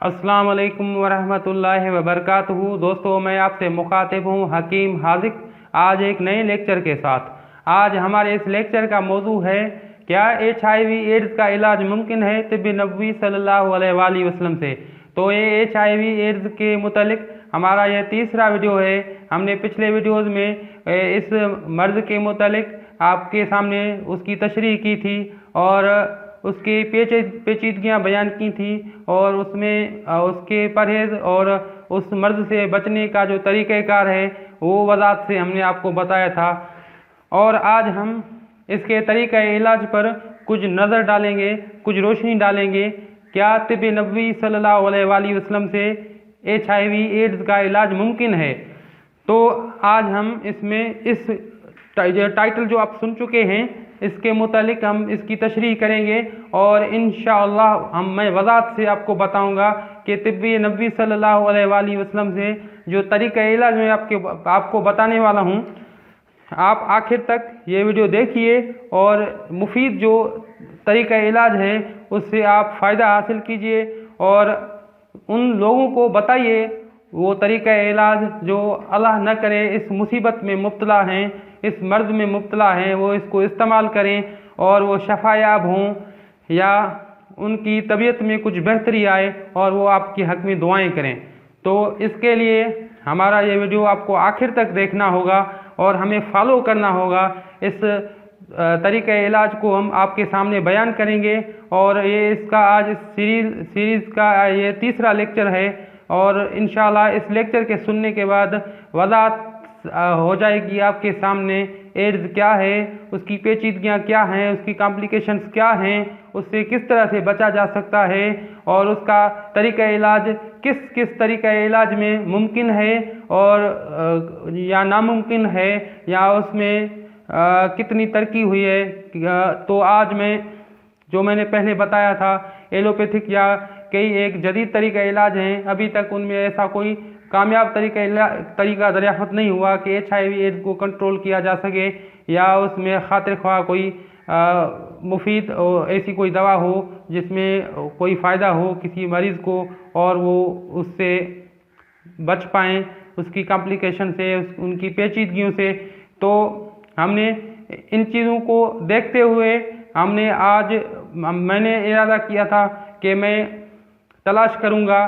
अस्सलाम वालेकुम वरहमतुल्लाहि वबरकातुहू। दोस्तों, मैं आपसे मुखातिब हूँ हकीम हाजिक, आज एक नए लेक्चर के साथ। आज हमारे इस लेक्चर का मौजू है, क्या HIV एड्स का इलाज मुमकिन है तिब्बे नबवी सल्लल्लाहु अलैहि वसल्लम से। तो ये HIV एड्स के मुतालिक हमारा यह तीसरा वीडियो है। हमने पिछले वीडियोज़ में इस मर्ज़ के मुतालिक आपके सामने उसकी तशरीह की थी और उसकी पेचीदगियाँ बयान की थी और उसमें उसके परहेज़ और उस मर्ज़ से बचने का जो तरीक़ाकार है वो वज़ाहत से हमने आपको बताया था। और आज हम इसके तरीक़ा इलाज पर कुछ नज़र डालेंगे, कुछ रोशनी डालेंगे। क्या तिब्बे नबवी सल्लल्लाहु अलैहि वसल्लम से HIV एड्स का इलाज मुमकिन है। तो आज हम इसमें इस टाइटल जो आप सुन चुके हैं इसके मुतालिक हम इसकी तशरीह करेंगे और इंशाअल्लाह मैं वज़ाहत से आपको बताऊंगा कि तिब्बे नबवी सल्लल्लाहु अलैहि वसल्लम से जो तरीक़ा इलाज मैं आपको बताने वाला हूं, आप आखिर तक ये वीडियो देखिए और मुफीद जो तरीक़ा इलाज है उससे आप फ़ायदा हासिल कीजिए और उन लोगों को बताइए वो तरीक़ा इलाज जो अल्लाह न करे इस मुसीबत में मुब्तला हैं, इस मर्ज़ में मुब्तला हैं, वो इसको इस्तेमाल करें और वो शफ़ायाब हों या उनकी तबीयत में कुछ बेहतरी आए और वो आपके हक़ में दुआएं करें। तो इसके लिए हमारा ये वीडियो आपको आखिर तक देखना होगा और हमें फॉलो करना होगा। इस तरीक़ा इलाज को हम आपके सामने बयान करेंगे और ये इसका आज इस सीरीज़ का ये तीसरा लेक्चर है और इंशाअल्लाह इस लेक्चर के सुनने के बाद वज़ाहत हो जाएगी आपके सामने एड्स क्या है, उसकी पेचीदगियाँ क्या हैं, उसकी कॉम्प्लिकेशंस क्या हैं, उससे किस तरह से बचा जा सकता है और उसका तरीक़ा इलाज किस तरीक़ा इलाज में मुमकिन है और या नामुमकिन है या उसमें कितनी तरक्की हुई है। तो आज मैंने पहले बताया था एलोपैथिक या कई एक जदीद तरीक़ा इलाज हैं, अभी तक उनमें ऐसा कोई कामयाब तरीक़ा दरियाफ़त नहीं हुआ कि HIV एड्स को कंट्रोल किया जा सके या उसमें खातिर ख्वाह कोई मुफीद ऐसी कोई दवा हो जिसमें कोई फ़ायदा हो किसी मरीज़ को और वो उससे बच पाएँ उसकी कॉम्प्लिकेशन से, उनकी पेचीदगियों से। तो हमने इन चीज़ों को देखते हुए मैंने इरादा किया था कि मैं तलाश करूँगा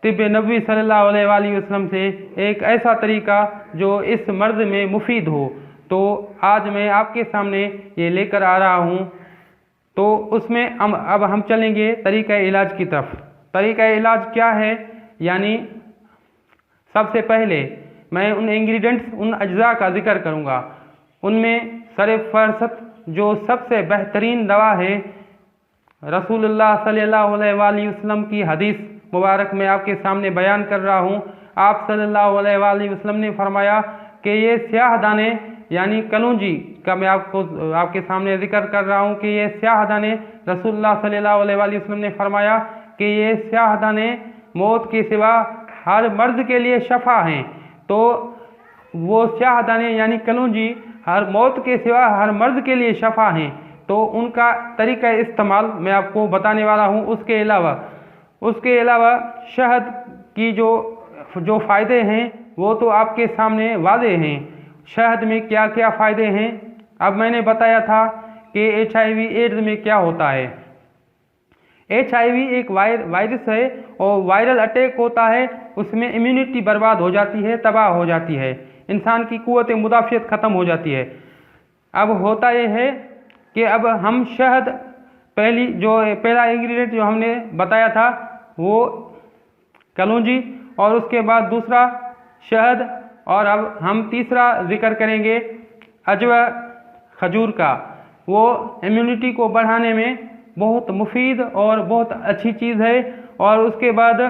तिब्बे नबवी सल्लल्लाहु अलैहि वसल्लम से एक ऐसा तरीक़ा जो इस मर्ज़ में मुफीद हो। तो आज मैं आपके सामने ये लेकर आ रहा हूँ। तो उसमें अब हम चलेंगे तरीक़ा इलाज की तरफ। तरीक़ा इलाज क्या है, यानी सबसे पहले मैं उन इंग्रेडिएंट्स, उन अज्जा का जिक्र करूँगा। उनमें सर-ए-फ़हरिस्त जो सबसे बेहतरीन दवा है रसूलुल्लाह सल्लल्लाहु अलैहि वसल्लम की हदीस मुबारक में आपके सामने बयान कर रहा हूँ। आप सल्लल्लाहु अलैहि वसल्लम ने फरमाया कि ये स्याह दाने यानी कलौंजी का मैं आपके सामने जिक्र कर रहा हूँ कि ये स्याह दाने रसूलुल्लाह सल्लल्लाहु अलैहि वसल्लम ने फरमाया कि ये स्याह दाने मौत के सिवा हर मर्द के लिए शफ़ा हैं। तो वो स्याह दाने यानी कलौंजी हर मौत के सिवा हर मर्द के लिए शफ़ा हैं। तो उनका तरीक़ा इस्तेमाल मैं आपको बताने वाला हूँ। उसके अलावा शहद की जो फ़ायदे हैं वो तो आपके सामने वाज़ेह हैं। शहद में क्या क्या फ़ायदे हैं, अब मैंने बताया था कि HIV एड्स में क्या होता है। HIV एक वायरस है और वायरल अटैक होता है, उसमें इम्यूनिटी बर्बाद हो जाती है, तबाह हो जाती है, इंसान की क़ुव्वत मुदाफ़ियत ख़त्म हो जाती है। अब होता यह है कि अब हम शहद पहला इंग्रेडिएंट जो हमने बताया था वो कलौंजी और उसके बाद दूसरा शहद और अब हम तीसरा जिक्र करेंगे अजवा खजूर का। वो इम्यूनिटी को बढ़ाने में बहुत मुफीद और बहुत अच्छी चीज़ है। और उसके बाद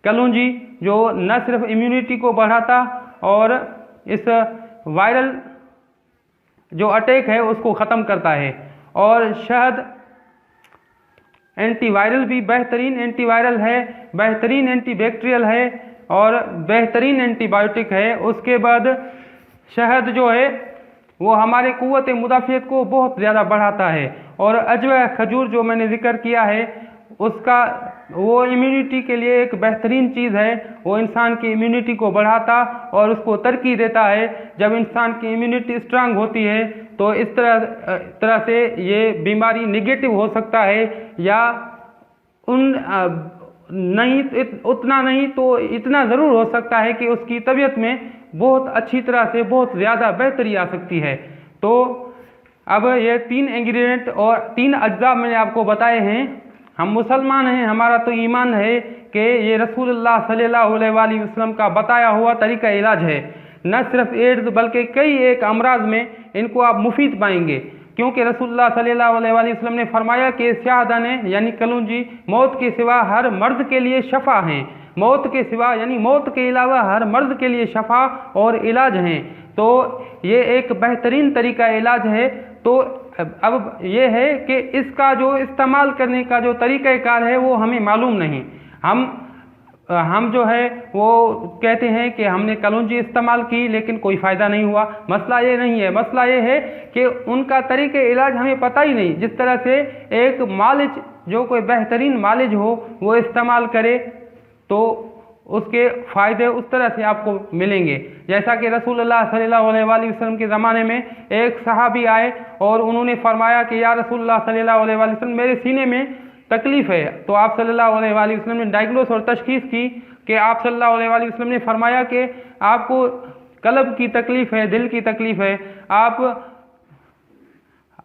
कलौंजी जो न सिर्फ इम्यूनिटी को बढ़ाता और इस वायरल जो अटैक है उसको ख़त्म करता है। और शहद एंटीवायरल भी बेहतरीन एंटीवायरल है, बेहतरीन एंटीबैक्टीरियल है और बेहतरीन एंटीबायोटिक है। उसके बाद शहद जो है वो हमारे क़ुव्वत मुदाफ़ियत को बहुत ज़्यादा बढ़ाता है। और अजवा खजूर जो मैंने जिक्र किया है उसका वो इम्यूनिटी के लिए एक बेहतरीन चीज़ है। वो इंसान की इम्यूनिटी को बढ़ाता और उसको तरक्की देता है। जब इंसान की इम्यूनिटी स्ट्रांग होती है तो इस तरह से ये बीमारी निगेटिव हो सकता है, या उतना नहीं तो इतना ज़रूर हो सकता है कि उसकी तबीयत में बहुत अच्छी तरह से बहुत ज़्यादा बेहतरी आ सकती है। तो अब ये 3 इंग्रेडिएंट और 3 अज्जा मैंने आपको बताए हैं। हम मुसलमान हैं, हमारा तो ईमान है कि ये रसूलुल्लाह सल्लल्लाहु अलैहि वसल्लम का बताया हुआ तरीका इलाज है। न सिर्फ एड्स बल्कि कई एक अमराज में इनको आप मुफीद पाएंगे, क्योंकि रसूलुल्लाह सल्लल्लाहु अलैहि वसल्लम ने फरमाया कि स्याहदाने यानी कलौंजी मौत के सिवा हर मर्द के लिए शफा हैं। मौत के सिवा यानी मौत के अलावा हर मर्द के लिए शफा और इलाज हैं। तो ये एक बेहतरीन तरीका इलाज है। तो अब ये है कि इसका जो इस्तेमाल करने का जो तरीक़ाकार है वो हमें मालूम नहीं। हम जो है वो कहते हैं कि हमने कलौंजी इस्तेमाल की लेकिन कोई फ़ायदा नहीं हुआ। मसला ये नहीं है, मसला ये है कि उनका तरीक़े इलाज हमें पता ही नहीं। जिस तरह से एक मालिज, जो कोई बेहतरीन मालिज हो, वो इस्तेमाल करे तो उसके फ़ायदे उस तरह से आपको मिलेंगे। जैसा कि रसूलुल्लाह सल्लल्लाहु अलैहि वसल्लम के ज़माने में एक सहाबी आए और उन्होंने फरमाया कि या रसूलुल्लाह सल्लल्लाहु अलैहि वसल्लम, मेरे सीने में तकलीफ़ है। तो आप सल्लल्लाहु अलैहि वसल्लम ने डायग्नोस और तशखीस की कि आप सल्लल्लाहु अलैहि वसल्लम ने फरमाया कि आपको कल्ब की तकलीफ़ है, दिल की तकलीफ़ है।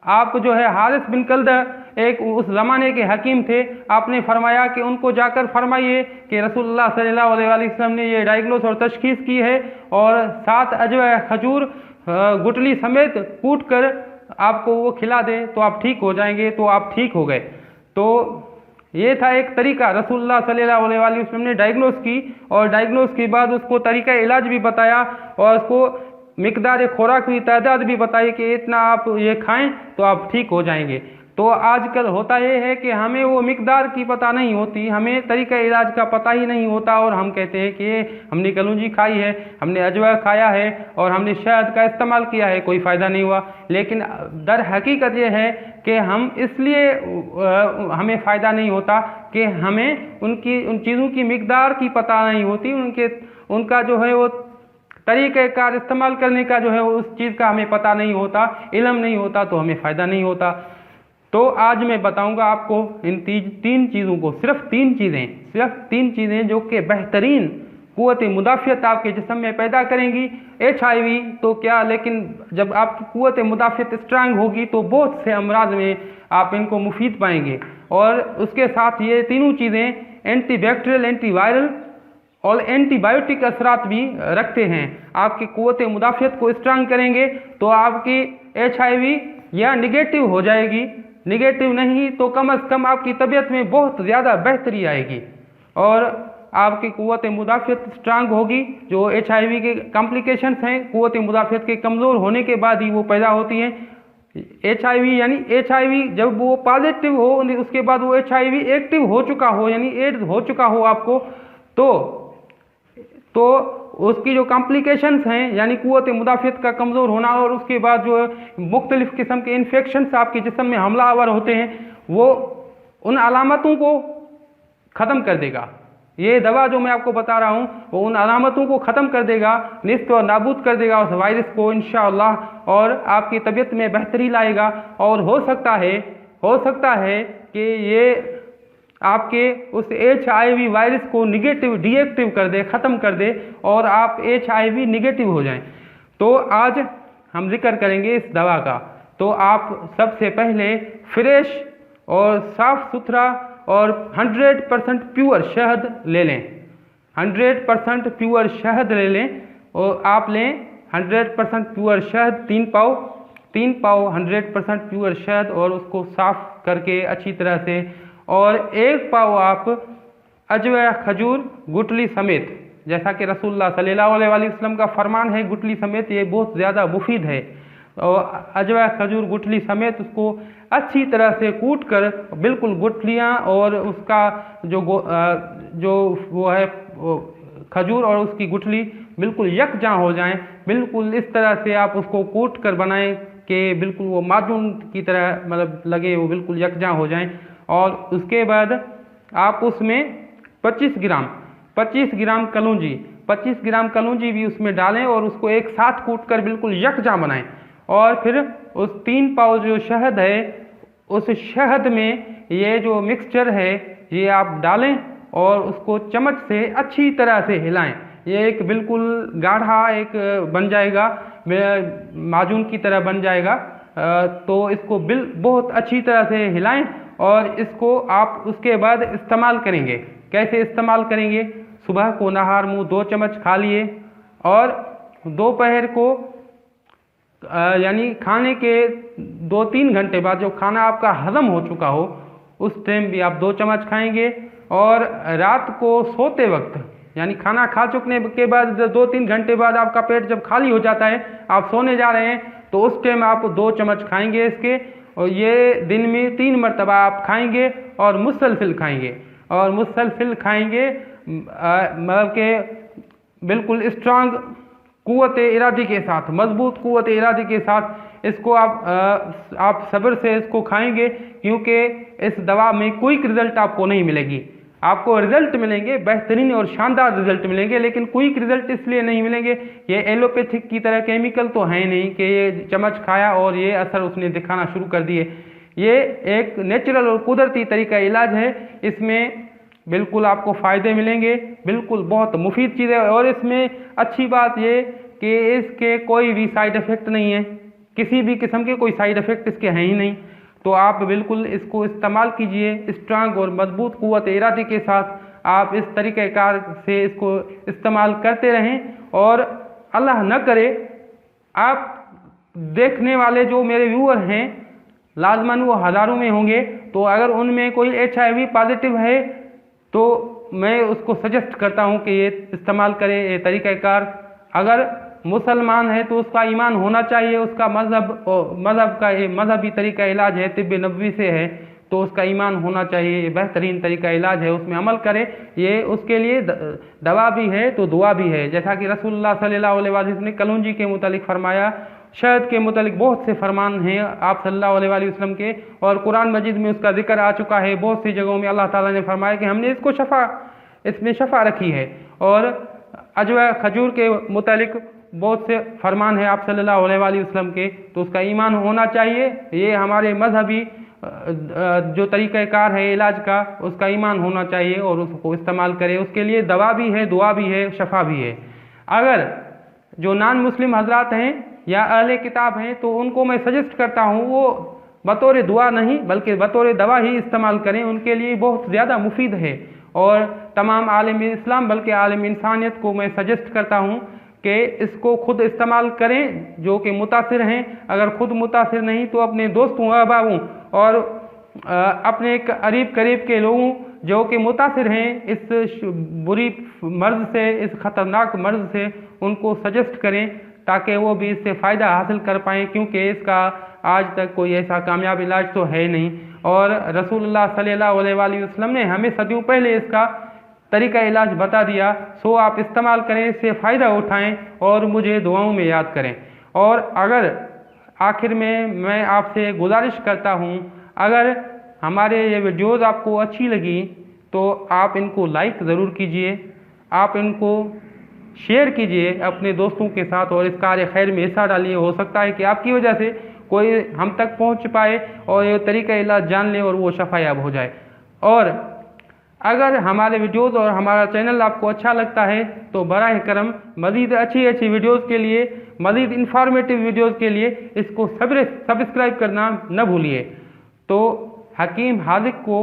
आप जो है हारिस बिन कल्दा एक उस ज़माने के हकीम थे, आपने फरमाया कि उनको जाकर फरमाइए कि रसूलुल्लाह सल्लल्लाहु अलैहि वसल्लम ने ये डायग्नोस और तशखीस की है और 7 अजवा खजूर गुठली समेत कूट कर आपको वो खिला दे तो आप ठीक हो जाएंगे। तो आप ठीक हो गए। तो ये था एक तरीका। रसूलुल्लाह सल्लल्लाहु अलैहि वसल्लम ने डायग्नोस की और डायग्नोस के बाद उसको तरीका इलाज भी बताया और उसको मिकदार खुराक की तादाद भी बताई कि इतना आप ये खाएं तो आप ठीक हो जाएंगे। तो आजकल होता ये है कि हमें वो मिकदार की पता नहीं होती, हमें तरीका इलाज का पता ही नहीं होता और हम कहते हैं कि हमने कलौंजी खाई है, हमने अजवा खाया है और हमने शहद का इस्तेमाल किया है, कोई फ़ायदा नहीं हुआ। लेकिन दर हकीकत ये है कि हम इसलिए हमें फ़ायदा नहीं होता कि हमें उन चीज़ों की मिकदार की पता नहीं होती, उनका जो है वो तरीक़ेकार इस्तेमाल करने का जो है उस चीज़ का हमें पता नहीं होता, इल्म नहीं होता, तो हमें फ़ायदा नहीं होता। तो आज मैं बताऊंगा आपको इन 3 चीज़ों को, सिर्फ 3 चीज़ें जो कि बेहतरीन क़ुव्वत मुदाफ़ियत आपके जिस्म में पैदा करेंगी। HIV तो क्या, लेकिन जब आपकी क़ुव्वत मुदाफ़ियत स्ट्रांग होगी तो बहुत से अमराज में आप इनको मुफीद पाएंगे। और उसके साथ ये तीनों चीज़ें एंटीबैक्टीरियल, एंटीवायरल और एंटीबायोटिक असरात भी रखते हैं। आपकी क़ुव्वत मुदाफ़ियत को स्ट्रांग करेंगे तो आपकी HIV या निगेटिव हो जाएगी, निगेटिव नहीं तो कम अज़ कम आपकी तबीयत में बहुत ज़्यादा बेहतरी आएगी और आपकी क़ुव्वत मुदाफ़ियत स्ट्रांग होगी। जो HIV के कॉम्प्लिकेशंस हैं क़ुव्वत मुदाफ़ियत के कमज़ोर होने के बाद ही वो पैदा होती हैं। HIV जब वो पॉजिटिव हो, उसके बाद वो HIV एक्टिव हो चुका हो, यानी एड्स हो चुका हो आपको, तो उसकी जो कॉम्प्लिकेशंस हैं यानी क़ुव्वत मुदाफ़ियत का कमज़ोर होना और उसके बाद जो मुख्तलिफ़ किस्म के इन्फेक्शंस आपके जिस्म में हमलावर होते हैं, वो उन अलामतों को ख़त्म कर देगा। ये दवा जो मैं आपको बता रहा हूँ वो उन अलामतों को ख़त्म कर देगा, निस्त और नाबूद कर देगा उस वायरस को इंशाअल्लाह, और आपकी तबीयत में बेहतरी लाएगा। और हो सकता है कि ये आपके उस HIV वायरस को डीएक्टिव कर दे, ख़त्म कर दे और आप HIV निगेटिव हो जाएं। तो आज हम जिक्र करेंगे इस दवा का। तो आप सबसे पहले फ्रेश और साफ़ सुथरा और 100% प्योर शहद ले लें। 100% प्योर शहद ले लें और आप लें 100% प्योर शहद 3 पाव 100% प्योर शहद और उसको साफ़ करके अच्छी तरह से, और 1 पाव आप अजवा खजूर गुठली समेत, जैसा कि रसूलुल्लाह सल्लल्लाहु अलैहि वसल्लम का फरमान है गुठली समेत, ये बहुत ज़्यादा मुफीद है। और अजवा खजूर गुठली समेत उसको अच्छी तरह से कूट कर बिल्कुल गुठलियाँ और उसका जो वो है खजूर और उसकी गुठली बिल्कुल यकजां हो जाएं। बिल्कुल इस तरह से आप उसको कूट कर बनाएं कि बिल्कुल वो माजून की तरह मतलब लगे, वो बिल्कुल यकजां हो जाएं। और उसके बाद आप उसमें 25 ग्राम कलौंजी भी उसमें डालें और उसको एक साथ कूटकर बिल्कुल यकजां बनाएं। और फिर उस 3 पाव जो शहद है, उस शहद में ये जो मिक्सचर है ये आप डालें और उसको चम्मच से अच्छी तरह से हिलाएं। ये एक बिल्कुल गाढ़ा एक बन जाएगा, माजून की तरह बन जाएगा। तो इसको बहुत अच्छी तरह से हिलाएं और इसको आप उसके बाद इस्तेमाल करेंगे। कैसे इस्तेमाल करेंगे? सुबह को नहार मुँह 2 चम्मच खा लिए और दोपहर को यानी खाने के 2-3 घंटे बाद जो खाना आपका हजम हो चुका हो उस टाइम भी आप 2 चम्मच खाएंगे। और रात को सोते वक्त यानी खाना खा चुकने के बाद 2-3 घंटे बाद आपका पेट जब खाली हो जाता है, आप सोने जा रहे हैं, तो उस टाइम आप 2 चम्मच खाएंगे इसके। और ये दिन में 3 मरतबा आप खाएंगे और मुसलसिल खाएंगे मतलब कि बिल्कुल स्ट्रांग कुव्वत इरादी के साथ, मजबूत कुव्वत इरादी के साथ इसको आप सब्र से इसको खाएंगे, क्योंकि इस दवा में क्विक रिजल्ट आपको नहीं मिलेगी। आपको रिजल्ट मिलेंगे, बेहतरीन और शानदार रिजल्ट मिलेंगे, लेकिन क्विक रिजल्ट इसलिए नहीं मिलेंगे, ये एलोपैथिक की तरह केमिकल तो है नहीं कि ये चम्मच खाया और ये असर उसने दिखाना शुरू कर दिए। ये एक नेचुरल और कुदरती तरीका इलाज है। इसमें बिल्कुल आपको फ़ायदे मिलेंगे, बिल्कुल बहुत मुफीद चीज़ है। और इसमें अच्छी बात ये कि इसके कोई भी साइड इफ़ेक्ट नहीं है, किसी भी किस्म के कोई साइड इफ़ेक्ट इसके हैं ही नहीं। तो आप बिल्कुल इसको इस्तेमाल कीजिए स्ट्रांग और मजबूत कुव्वत इरादी के साथ। आप इस तरीक़ेकार से इसको इस्तेमाल करते रहें और अल्लाह न करे आप देखने वाले जो मेरे व्यूअर हैं लाजमन वो हज़ारों में होंगे, तो अगर उनमें कोई HIV पॉजिटिव है तो मैं उसको सजेस्ट करता हूँ कि ये इस्तेमाल करें ये तरीक़ाकार। अगर मुसलमान है तो उसका ईमान होना चाहिए, उसका मज़हबी तरीका इलाज है, तिब्ब नबवी से है, तो उसका ईमान होना चाहिए। ये बेहतरीन तरीका इलाज है, उसमें अमल करे। ये उसके लिए दवा भी है तो दुआ भी है। जैसा कि रसूलुल्लाह सल्लल्लाहु अलैहि वसल्लम ने कलौंजी के मुतालिक फरमाया, शहद के मुतालिक बहुत से फरमान हैं आप सल्लल्लाहु अलैहि वसल्लम के, और कुरान मजीद में उसका जिक्र आ चुका है। बहुत सी जगहों में अल्लाह ताला ने फरमाया कि हमने इसमें शफा रखी है। और अजवा खजूर के मुतालिक बहुत से फरमान है आप सल्लल्लाहु अलैहि वसल्लम के, तो उसका ईमान होना चाहिए। ये हमारे मजहबी जो तरीक़ाकार है इलाज का, उसका ईमान होना चाहिए और उसको इस्तेमाल करें। उसके लिए दवा भी है, दुआ भी है, शफा भी है। अगर जो नॉन मुस्लिम हजरात हैं या अहले किताब हैं तो उनको मैं सजेस्ट करता हूँ वो बतौर दुआ नहीं बल्कि बतौर दवा ही इस्तेमाल करें, उनके लिए बहुत ज़्यादा मुफीद है। और तमाम आलम इस्लाम बल्कि आलम इंसानियत को मैं सजेस्ट करता हूँ कि इसको खुद इस्तेमाल करें जो कि मुतासिर हैं। अगर खुद मुतासिर नहीं तो अपने दोस्तों, अहबाबों और अपने करीब करीब के लोगों जो कि मुतासिर हैं इस बुरी मर्ज़ से, इस ख़तरनाक मर्ज़ से, उनको सजेस्ट करें ताकि वो भी इससे फ़ायदा हासिल कर पाएँ, क्योंकि इसका आज तक कोई ऐसा कामयाब इलाज तो है नहीं। और रसूलुल्लाह सल्लल्लाहु अलैहि वसल्लम ने हमें सदियों पहले इसका तरीका इलाज बता दिया। सो आप इस्तेमाल करें, इससे फ़ायदा उठाएं और मुझे दुआओं में याद करें। और अगर आखिर में मैं आपसे गुजारिश करता हूँ, अगर हमारे ये वीडियोज़ आपको अच्छी लगी तो आप इनको लाइक ज़रूर कीजिए, आप इनको शेयर कीजिए अपने दोस्तों के साथ और इस कार्य खैर में हिस्सा डालिए। हो सकता है कि आपकी वजह से कोई हम तक पहुंच पाए और ये तरीका इलाज जान ले और वो शफायाब हो जाए। और अगर हमारे वीडियोस और हमारा चैनल आपको अच्छा लगता है तो बराह करम मज़ीद अच्छी वीडियोस के लिए, मज़ीद इंफॉर्मेटिव वीडियोस के लिए इसको सब्सक्राइब करना न भूलिए। तो हकीम हाज़िक को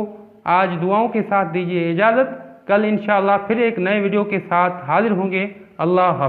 आज दुआओं के साथ दीजिए इजाज़त। कल इंशाअल्लाह फिर एक नए वीडियो के साथ हाजिर होंगे। अल्लाह हाफ़िज़।